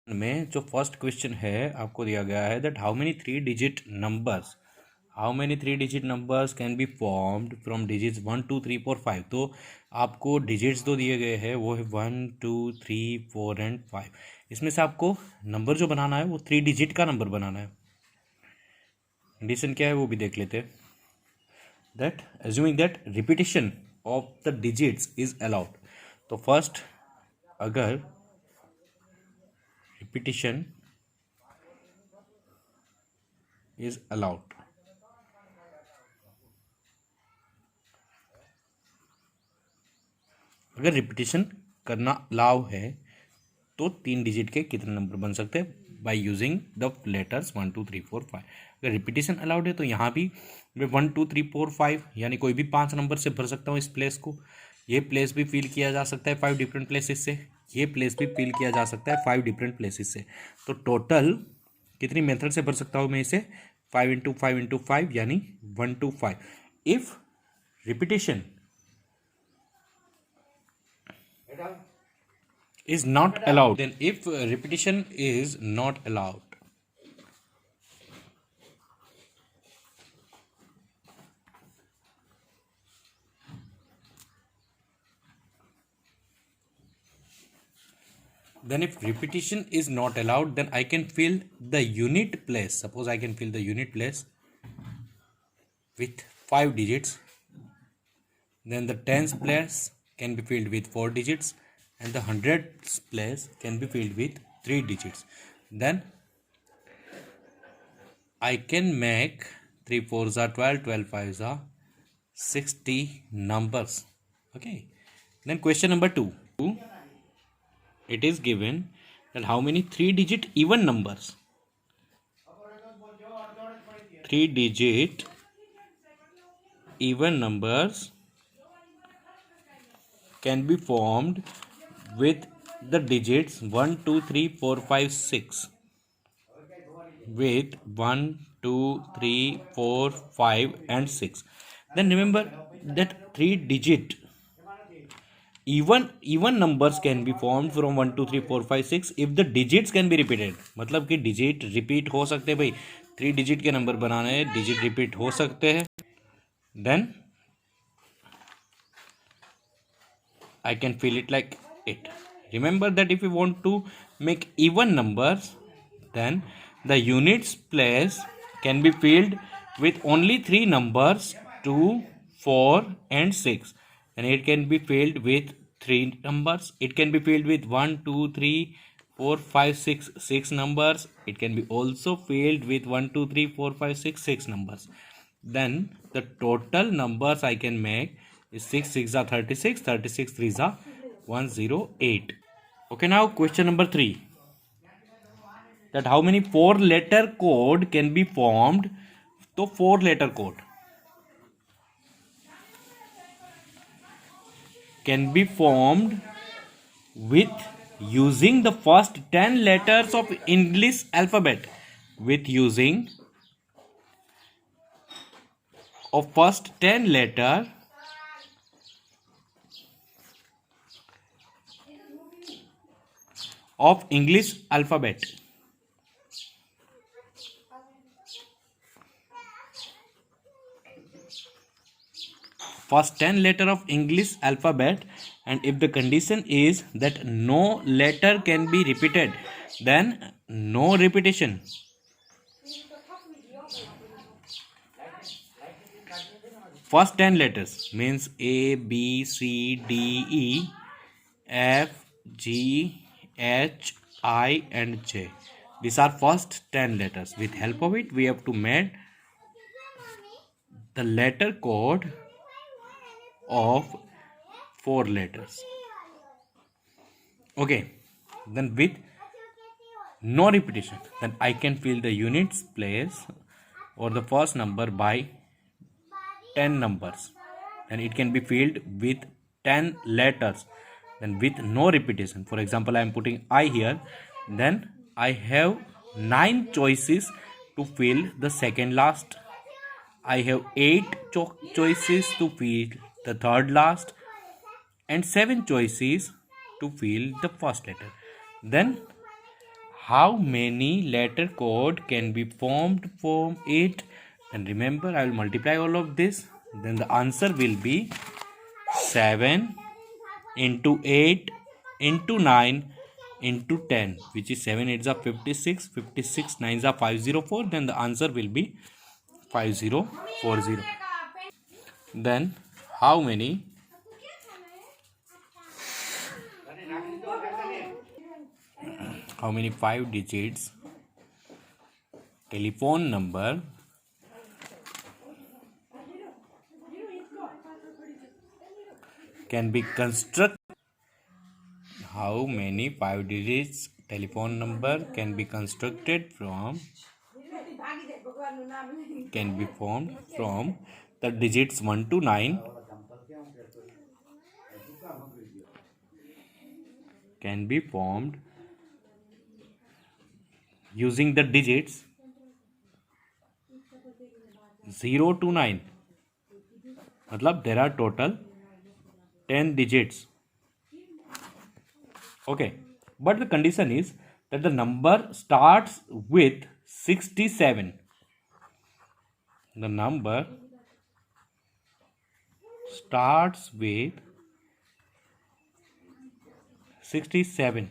में जो first question है आपको दिया गया है that how many three digit numbers can be formed from digits 1 2 3 4 5। तो आपको डिजिट्स जो दिए गए हैं वो है 1 2 3 4 एंड 5। इसमें से आपको नंबर जो बनाना है वो 3 डिजिट का नंबर बनाना है। कंडीशन क्या है वो भी देख लेते हैं। That assuming that repetition of the digits is allowed. तो फर्स्ट अगर रिपीटिशन is allowed, अगर रिपीटिशन करना अलाउ है तो 3 डिजिट के कितने नंबर बन सकते हैं बाय यूजिंग द लेटर्स 1 2 3 4 5। अगर रिपीटिशन अलाउड है तो यहाँ भी मैं 1 2 3 4 5 यानी कोई भी 5 नंबर से भर सकता हूँ इस प्लेस को। ये प्लेस भी फिल किया जा सकता है 5 डिफरेंट प्लेसेस से, ये प्लेस भी फिल किया जा सकता है 5 डिफरेंट प्लेसेस से। तो टोटल कितनी मेथड से भर सकता हूँ मैं इसे 5 × 5 × 5 यानी 1 to 5। If repetition is not allowed, then if repetition is not allowed, then if repetition is not allowed, then I can fill the unit place. Suppose I can fill the unit place with 5 digits, then the tens place can be filled with 4 digits, and the hundreds place can be filled with 3 digits. Then I can make 3 4s are 12, 12 5s are 60 numbers. Okay. Then question number 2. It is given that how many 3-digit even numbers, 3-digit even numbers can be formed with the digits 1 2 3 4 5 6, with 1 2 3 4 5 and 6. Then remember that 3-digit even numbers can be formed from 1 2 3 4 5 6 if the digits can be repeated। मतलब कि digit repeat हो सकते हैं भाई, 3 digit के number बनाने हैं, digit repeat हो सकते हैं। Then I can fill it like it. Remember that if you want to make even numbers, then the units place can be filled with only 3 numbers 2 4 and 6, and it can be filled with 3 numbers. It can be filled with 1 2 3 4 5 6 6 numbers. It can be also filled with 1 2 3 4 5 6 6 numbers. Then the total numbers I can make is 6 6 are 36, 36 3s are 108. Okay, now question number 3, that how many 4-letter code can be formed. तो 4-letter code can be formed with using the first 10 letters of English alphabet, with using of first 10 letter of English alphabet. First 10 letter of English alphabet, and if the condition is that no letter can be repeated, then no repetition. First 10 letters means A B C D E F G H I and J. These are first 10 letters. With help of it we have to make the letter code of 4 letters. Okay, then with no repetition, then I can fill the units place or the first number by 10 numbers, and it can be filled with 10 letters. Then with no repetition, for example I am putting I here, then I have 9 choices to fill the second last. I have 8 choices to fill the third last, and 7 choices to fill the first letter. Then how many letter code can be formed from it? And remember, I will multiply all of this. Then the answer will be 7 into 8 into 9 into 10, which is 7 8s are 56, 56 9s are 504. Then the answer will be 5040. Then how many five digits telephone number can be constructed? How many 5 digits telephone number can be constructed from, can be formed from the digits 1 to 9, can be formed using the digits 0 to 9. मतलब there are total 10 digits. Okay, but the condition is that the number starts with 67. The number starts with 67.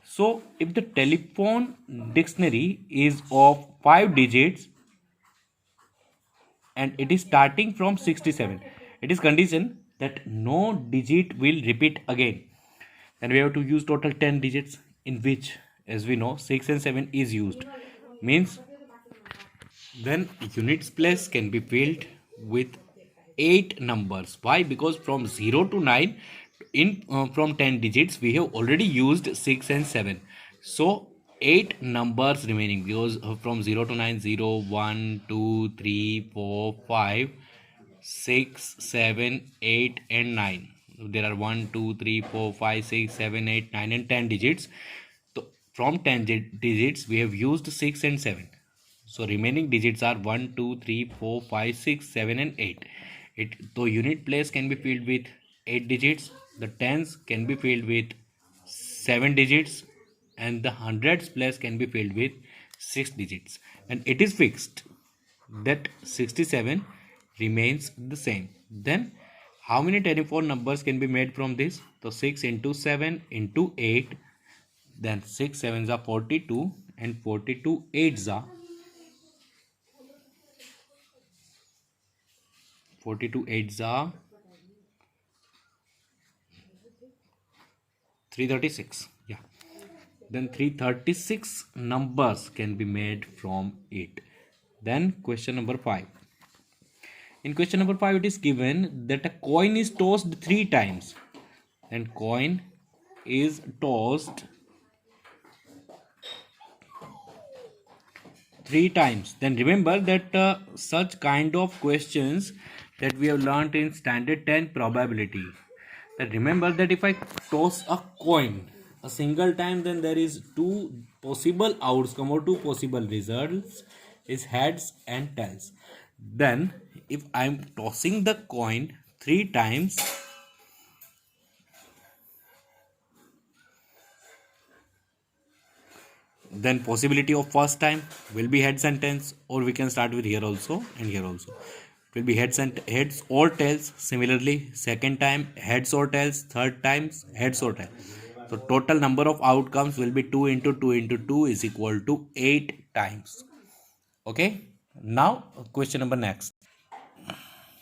So if the telephone dictionary is of 5 digits and it is starting from 67, it is condition that no digit will repeat again. And we have to use total 10 digits, in which, as we know, 6 and 7 is used. Means then units place can be filled with 8 numbers. Why? Because from 0 to 9 from 10 digits we have already used 6 and 7. So 8 numbers remaining, because from 0 to 9, 0 1 2 3 4 5 6 7 8 and 9. There are 1 2 3 4 5 6 7 8 9 and 10 digits. So from 10 digits we have used 6 and 7. So remaining digits are 1 2 3 4 5 6 7 and 8. The unit place can be filled with 8 digits, the tens can be filled with 7 digits, and the hundreds place can be filled with 6 digits. And it is fixed that 67 remains the same. Then how many telephone numbers can be made from this? So 6 into 7 into 8, then 6 7s are 42 and 42 8s are 42 8s are 336. Yeah, then 336 numbers can be made from it. Then question number 5. In question number 5 it is given that a coin is tossed 3 times, and coin is tossed 3 times. Then remember that such kind of questions that we have learned in standard 10 probability, that remember that if I toss a coin a single time, then there is 2 possible outcome or 2 possible results, is heads and tails. Then if I am tossing the coin 3 times, then possibility of first time will be heads and tails, or we can start with here also and here also. It will be heads or tails. Similarly, second time heads or tails, third times heads or tails. So total number of outcomes will be 2 into 2 into 2 is equal to 8 times. Okay. Now question number next.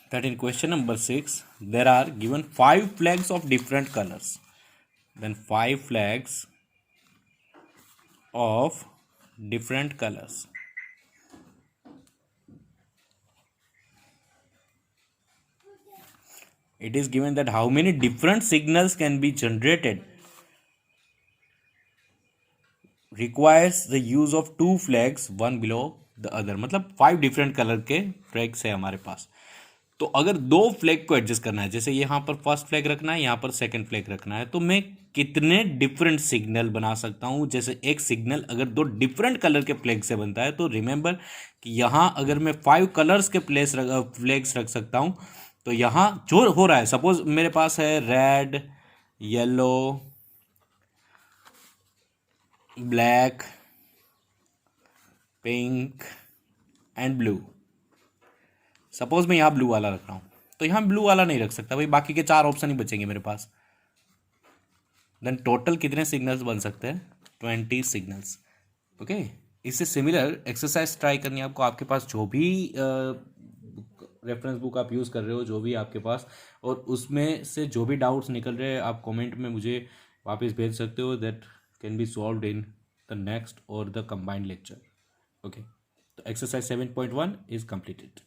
That in question number 6 there are given 5 flags of different colors. Then 5 flags of different colors. It is given that how many different signals can be generated requires the use of 2 flags, one below the other. मतलब 5 different colour के flags है हमारे पास. तो अगर 2 flag को adjust करना है, जैसे यहाँ पर फर्स्ट फ्लैग रखना है, यहाँ पर सेकंड फ्लैग रखना है, तो मैं कितने डिफरेंट सिग्नल बना सकता हूँ? जैसे एक सिग्नल अगर 2 डिफरेंट कलर के फ्लैग से बनता है, तो रिमेंबर कि यहाँ अगर मैं 5 कलर्स के फ्लैग्स रख सकता हूँ, तो यहाँ जो हो रहा है, सपोज मेरे पास है red, yellow, black pink and blue. Suppose मैं यहाँ ब्लू वाला रख रहा हूँ, तो यहाँ ब्लू वाला नहीं रख सकता भाई, बाकी के 4 ऑप्शन ही बचेंगे मेरे पास। देन टोटल कितने सिग्नल्स बन सकते हैं? 20 सिग्नल्स। ओके, इससे सिमिलर एक्सरसाइज ट्राई करनी है आपको। आपके पास जो भी रेफरेंस बुक आप यूज़ कर रहे हो, जो भी आपके पास, और उसमें से जो भी डाउट्स निकल रहे हैं आप कमेंट में मुझे वापस भेज सकते हो। That can be solved in the next और द कंबाइंड लेक्चर। ओके, तो एक्सरसाइज 7.1 इज कंप्लीटेड।